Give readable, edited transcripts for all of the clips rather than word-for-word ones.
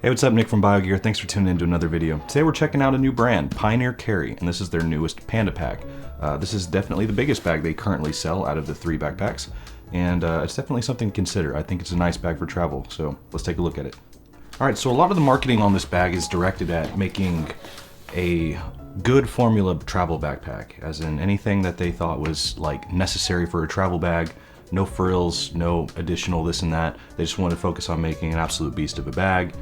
Hey, what's up? Nick from BioGear. Thanks for tuning in to another video. Today we're checking out a new brand, Pioneer Carry, and this is their newest Panda pack. This is definitely the biggest bag they currently sell out of the 3 backpacks, and it's definitely something to consider. I think it's a nice bag for travel, so let's take a look at it. Alright, so a lot of the marketing on this bag is directed at making a good formula travel backpack, as in anything that they thought was like necessary for a travel bag. No frills, no additional this and that. They just wanted to focus on making an absolute beast of a bag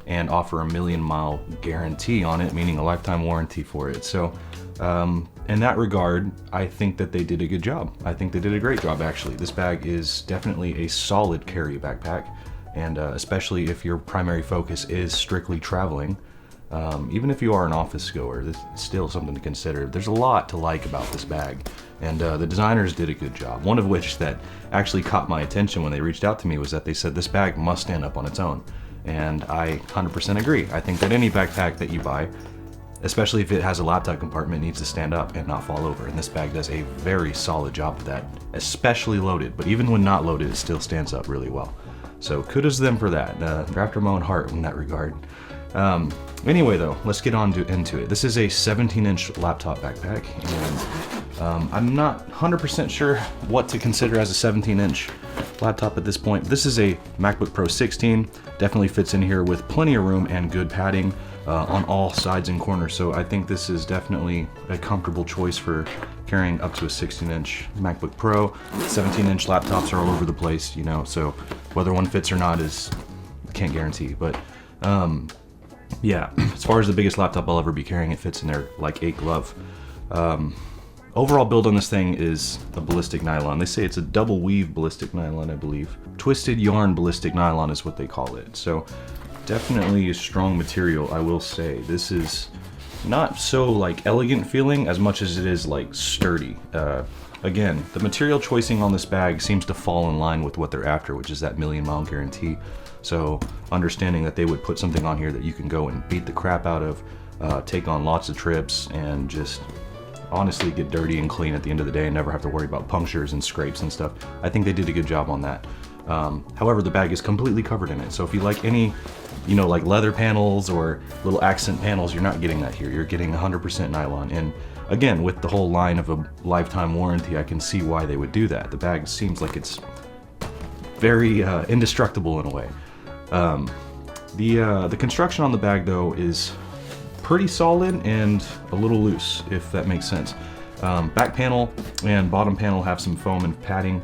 and offer a 1,000,000-mile guarantee on it, meaning a lifetime warranty for it. So in that regard, I think that they did a good job. I think they did a great job, actually. This bag is definitely a solid carry backpack, and especially if your primary focus is strictly traveling. Even if you are an office goer, this is still something to consider. There's a lot to like about this bag, and the designers did a good job. One of which that actually caught my attention when they reached out to me was that they said this bag must stand up on its own. And I 100% agree. I think that any backpack that you buy, especially if it has a laptop compartment, needs to stand up and not fall over. And this bag does a very solid job of that, especially loaded. But even when not loaded, it still stands up really well. So kudos to them for that. They're after my own heart in that regard. Anyway though, let's get on into it. This is a 17-inch laptop backpack, and I'm not 100% sure what to consider as a 17-inch laptop at this point. This is a MacBook Pro 16, definitely fits in here with plenty of room and good padding on all sides and corners, so I think this is definitely a comfortable choice for carrying up to a 16-inch MacBook Pro. 17-inch laptops are all over the place, you know, so whether one fits or not is, can't guarantee, but yeah, as far as the biggest laptop I'll ever be carrying, it fits in there like a glove. Overall build on this thing is a ballistic nylon. They say it's a double weave ballistic nylon, I believe. Twisted yarn ballistic nylon is what they call it. So definitely a strong material, I will say. This is not so like elegant feeling as much as it is like sturdy. Again, the material choicing on this bag seems to fall in line with what they're after, which is that 1,000,000-mile guarantee. So understanding that they would put something on here that you can go and beat the crap out of, take on lots of trips, and just honestly get dirty and clean at the end of the day and never have to worry about punctures and scrapes and stuff. I think they did a good job on that. However, the bag is completely covered in it. So if you like any, you know, like leather panels or little accent panels, you're not getting that here. You're getting 100% nylon. And again, with the whole line of a lifetime warranty, I can see why they would do that. The bag seems like it's very indestructible in a way. The construction on the bag though is pretty solid and a little loose, if that makes sense. Back panel and bottom panel have some foam and padding.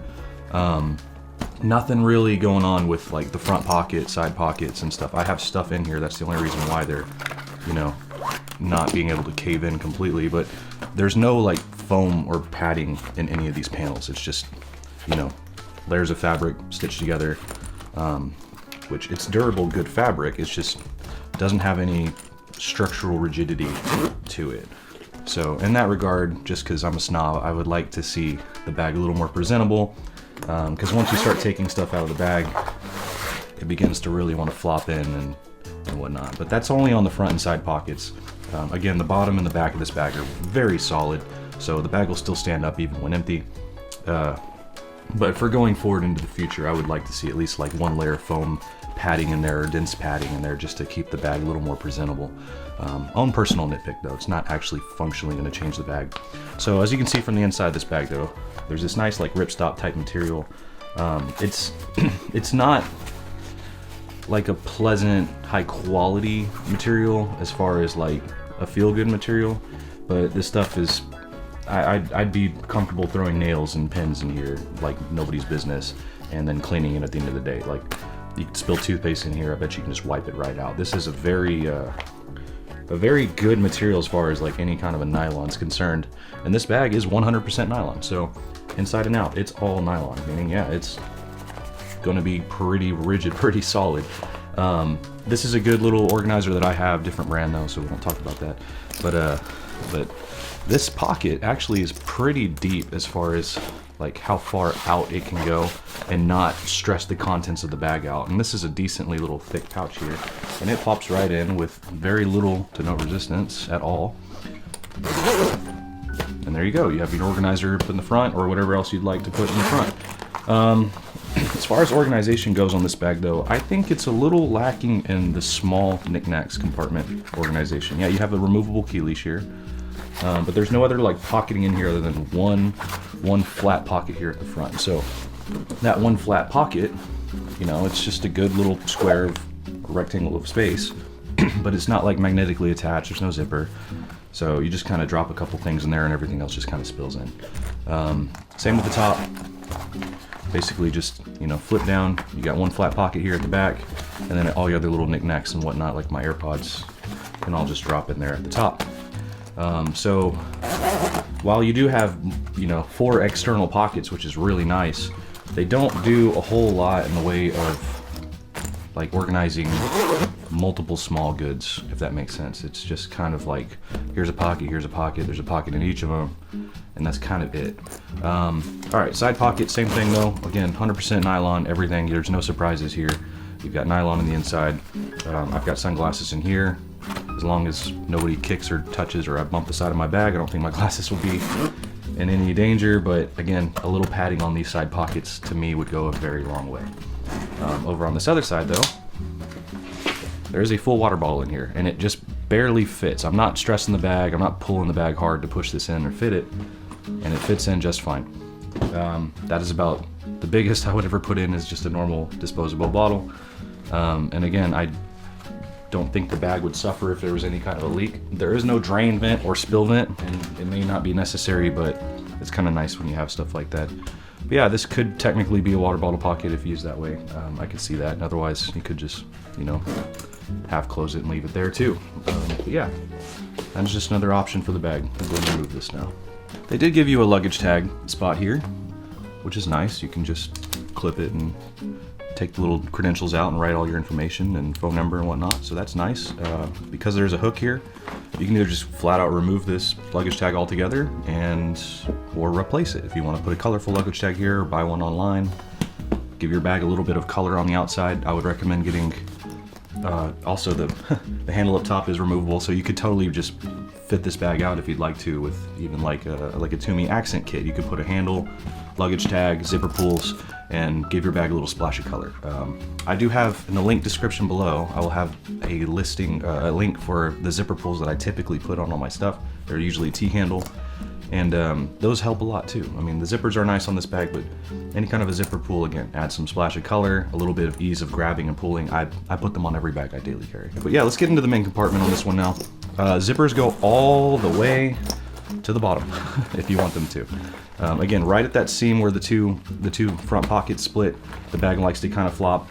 Nothing really going on with like the front pocket, side pockets and stuff. I have stuff in here, that's the only reason why they're, you know, not being able to cave in completely, but there's no like foam or padding in any of these panels. It's just, you know, layers of fabric stitched together, which it's durable, good fabric. It's just doesn't have any structural rigidity to it. So in that regard, just because I'm a snob, I would like to see the bag a little more presentable, because once you start taking stuff out of the bag, it begins to really want to flop in and whatnot. But that's only on the front and side pockets. Again, the bottom and the back of this bag are very solid, so the bag will still stand up even when empty. But for going forward into the future, I would like to see at least like one layer of foam padding in there, or dense padding in there, just to keep the bag a little more presentable. Own personal nitpick though, it's not actually functionally going to change the bag. So as you can see from the inside of this bag though, there's this nice like ripstop type material. It's not like a pleasant, high quality material as far as like a feel-good material, but this stuff is, I'd be comfortable throwing nails and pins in here like nobody's business, and then cleaning it at the end of the day. Like, you could spill toothpaste in here, I bet you can just wipe it right out. This is a very good material as far as like any kind of a nylon's concerned. And this bag is 100% nylon, so inside and out, it's all nylon, meaning, yeah, it's gonna be pretty rigid, pretty solid. This is a good little organizer that I have, different brand though, so we won't talk about that. But this pocket actually is pretty deep as far as like how far out it can go and not stress the contents of the bag out. And this is a decently little thick pouch here, and it pops right in with very little to no resistance at all. And there you go, you have your organizer in the front or whatever else you'd like to put in the front. As far as organization goes on this bag though, I think it's a little lacking in the small knickknacks compartment organization. Yeah, you have a removable key leash here, but there's no other like pocketing in here other than one flat pocket here at the front. So that one flat pocket, you know, it's just a good little square of rectangle of space, but it's not like magnetically attached. There's no zipper. So you just kind of drop a couple things in there and everything else just kind of spills in. Same with the top. Basically just, you know, flip down. You got one flat pocket here at the back, and then all your other little knickknacks and whatnot, like my AirPods, can all just drop in there at the top. So while you do have, you know, 4 external pockets, which is really nice, they don't do a whole lot in the way of like organizing multiple small goods, if that makes sense. It's just kind of like, here's a pocket, there's a pocket in each of them, and that's kind of it. All right, side pocket, same thing though. Again, 100% nylon, everything. There's no surprises here. You've got nylon on the inside. I've got sunglasses in here. As long as nobody kicks or touches or I bump the side of my bag, I don't think my glasses will be in any danger, but again, a little padding on these side pockets to me would go a very long way. Over on this other side though, there is a full water bottle in here, and it just barely fits. I'm not stressing the bag, I'm not pulling the bag hard to push this in or fit it, and it fits in just fine. That is about the biggest I would ever put in, is just a normal disposable bottle. And again, I don't think the bag would suffer if there was any kind of a leak. There is no drain vent or spill vent, and it may not be necessary, but it's kind of nice when you have stuff like that. But yeah, this could technically be a water bottle pocket if used that way. I could see that, and otherwise you could just, you know, half close it and leave it there too. But yeah, that's just another option for the bag. I'm going to remove this now. They did give you a luggage tag spot here, which is nice. You can just clip it and take the little credentials out and write all your information and phone number and whatnot, so that's nice. Because there's a hook here, you can either just flat out remove this luggage tag altogether or replace it. If you want to put a colorful luggage tag here or buy one online, give your bag a little bit of color on the outside. I would recommend getting, also the handle up top is removable, so you could totally just fit this bag out if you'd like to with even like a Toomey accent kit. You could put a handle, luggage tag, zipper pulls, and give your bag a little splash of color. I do have, in the link description below, I will have a listing, a link for the zipper pulls that I typically put on all my stuff. They're usually T-handle, and those help a lot too. I mean, the zippers are nice on this bag, but any kind of a zipper pull, again, adds some splash of color, a little bit of ease of grabbing and pulling. I put them on every bag I daily carry. But yeah, let's get into the main compartment on this one now. Zippers go all the way to the bottom if you want them to. Again, right at that seam where the two front pockets split, the bag likes to kind of flop.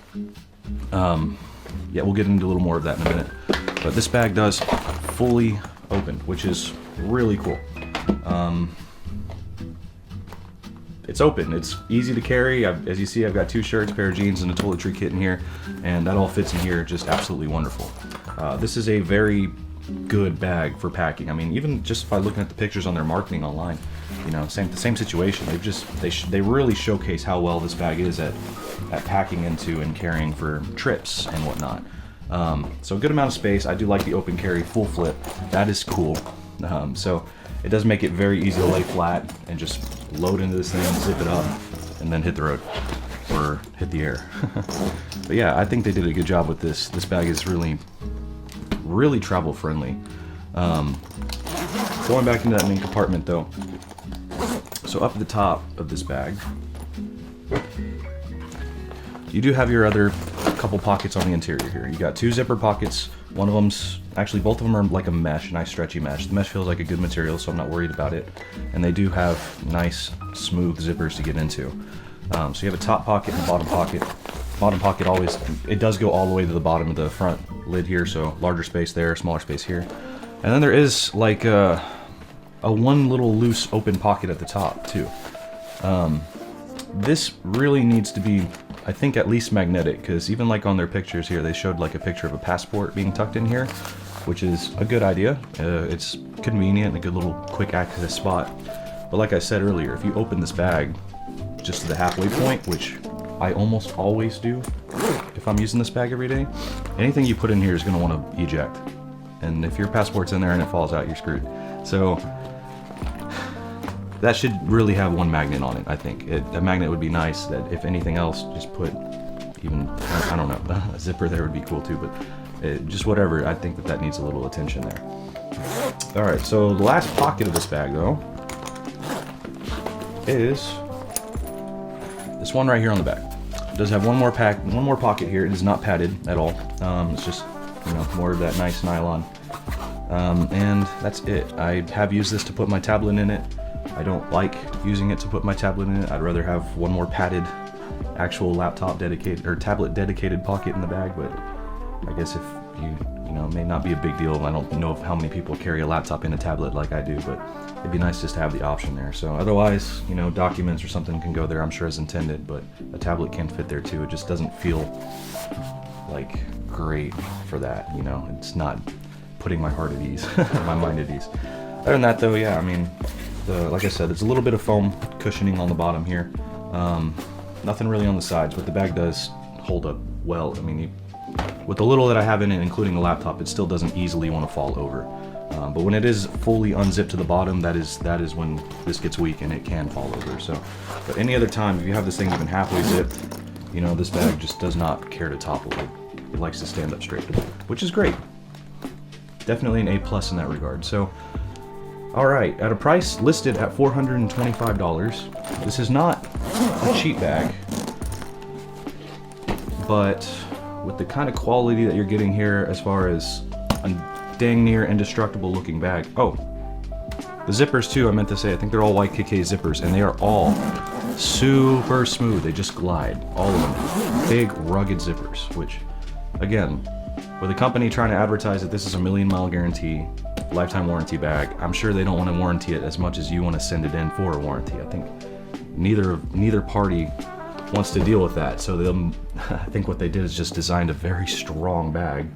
Yeah, we'll get into a little more of that in a minute. But this bag does fully open, which is really cool. It's open, it's easy to carry. As you see, I've got 2 shirts, pair of jeans, and a toiletry kit in here, and that all fits in here just absolutely wonderful. This is a very good bag for packing. I mean, even just by looking at the pictures on their marketing online, you know, the same situation. They really showcase how well this bag is at packing into and carrying for trips and whatnot. So a good amount of space. I do like the open carry full flip. That is cool. So it does make it very easy to lay flat and just load into this thing, zip it up, and then hit the road or hit the air. But yeah, I think they did a good job with this. This bag is really travel friendly. Going back into that main compartment though, so up at the top of this bag, you do have your other couple pockets on the interior here. You got 2 zipper pockets. One of them's, actually both of them are like a mesh, nice stretchy mesh. The mesh feels like a good material, so I'm not worried about it. And they do have nice smooth zippers to get into. So you have a top pocket and a bottom pocket. Bottom pocket always, it does go all the way to the bottom of the front lid here, so larger space there, smaller space here. And then there is like a one little loose open pocket at the top too. This really needs to be, I think, at least magnetic, because even like on their pictures here, they showed like a picture of a passport being tucked in here, which is a good idea. It's convenient, a good little quick access spot. But like I said earlier, if you open this bag just to the halfway point, which I almost always do if I'm using this bag every day, anything you put in here is going to want to eject. And if your passport's in there and it falls out, you're screwed. So that should really have one magnet on it, I think. A magnet would be nice. That if anything else, just put even, I don't know, a zipper there would be cool too, but just whatever. I think that needs a little attention there. All right, so the last pocket of this bag though is this one right here on the back. It does have one more pocket here. It is not padded at all. It's just, you know, more of that nice nylon. And that's it. I have used this to put my tablet in it. I don't like using it to put my tablet in it. I'd rather have one more padded actual laptop dedicated or tablet dedicated pocket in the bag, but I guess if you know, it may not be a big deal. I don't know how many people carry a laptop in a tablet like I do, but it'd be nice just to have the option there. So otherwise, you know, documents or something can go there, I'm sure, as intended, but a tablet can fit there too. It just doesn't feel like great for that, you know. It's not putting my heart at ease, my mind at ease. Other than that though, yeah, I mean, like I said, there's a little bit of foam cushioning on the bottom here. Nothing really on the sides, but the bag does hold up well. I mean, with the little that I have in it, including the laptop, it still doesn't easily want to fall over. But when it is fully unzipped to the bottom, that is when this gets weak and it can fall over. So, but any other time, if you have this thing even halfway zipped, you know, this bag just does not care to topple. It likes to stand up straight, which is great. Definitely an A+ in that regard. So, all right, at a price listed at $425, this is not a cheap bag, but with the kind of quality that you're getting here as far as a dang near indestructible looking bag. Oh, the zippers too, I meant to say, I think they're all YKK zippers, and they are all super smooth. They just glide, all of them. Big, rugged zippers, which, again, with a company trying to advertise that this is a 1,000,000-mile guarantee, lifetime warranty bag, I'm sure they don't want to warranty it as much as you want to send it in for a warranty. I think neither party wants to deal with that, so I think what they did is just designed a very strong bag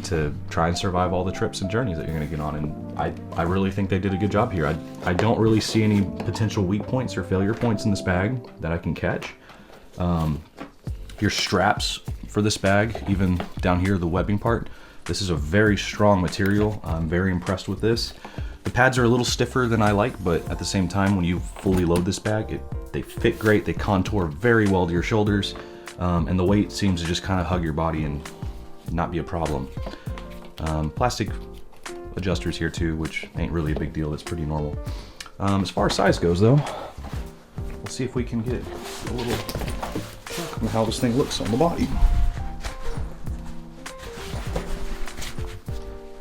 to try and survive all the trips and journeys that you're going to get on, and I really think they did a good job here. I don't really see any potential weak points or failure points in this bag that I can catch. Your straps for this bag, even down here, the webbing part, this is a very strong material. I'm very impressed with this. The pads are a little stiffer than I like, but at the same time, when you fully load this bag, they fit great, they contour very well to your shoulders, and the weight seems to just kind of hug your body and not be a problem. Plastic adjusters here too, which ain't really a big deal, it's pretty normal. As far as size goes though, let's see if we can get a little look at how this thing looks on the body.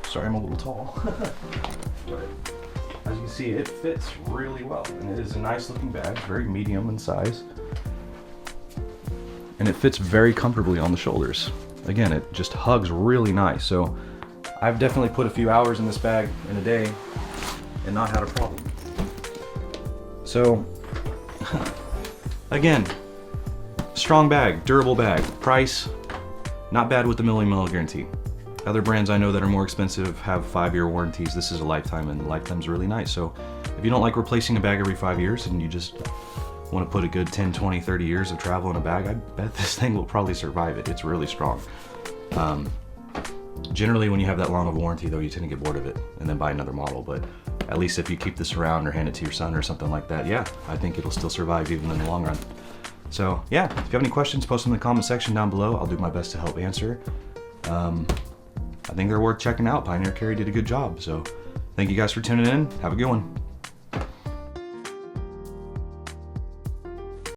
Sorry, I'm a little tall. But as you can see, it fits really well, and it is a nice looking bag, very medium in size, and it fits very comfortably on the shoulders. Again, it just hugs really nice. So I've definitely put a few hours in this bag in a day and not had a problem. So again, strong bag, durable bag, price not bad with the 1,000,000-mile guarantee. Other brands I know that are more expensive have 5-year warranties. This is a lifetime, and lifetime's really nice. So if you don't like replacing a bag every 5 years and you just want to put a good 10, 20, 30 years of travel in a bag, I bet this thing will probably survive it. It's really strong. Generally, when you have that long of a warranty though, you tend to get bored of it and then buy another model. But at least if you keep this around or hand it to your son or something like that, yeah, I think it'll still survive even in the long run. So yeah, if you have any questions, post them in the comment section down below. I'll do my best to help answer. I think they're worth checking out. Pioneer Carry did a good job. So thank you guys for tuning in. Have a good one.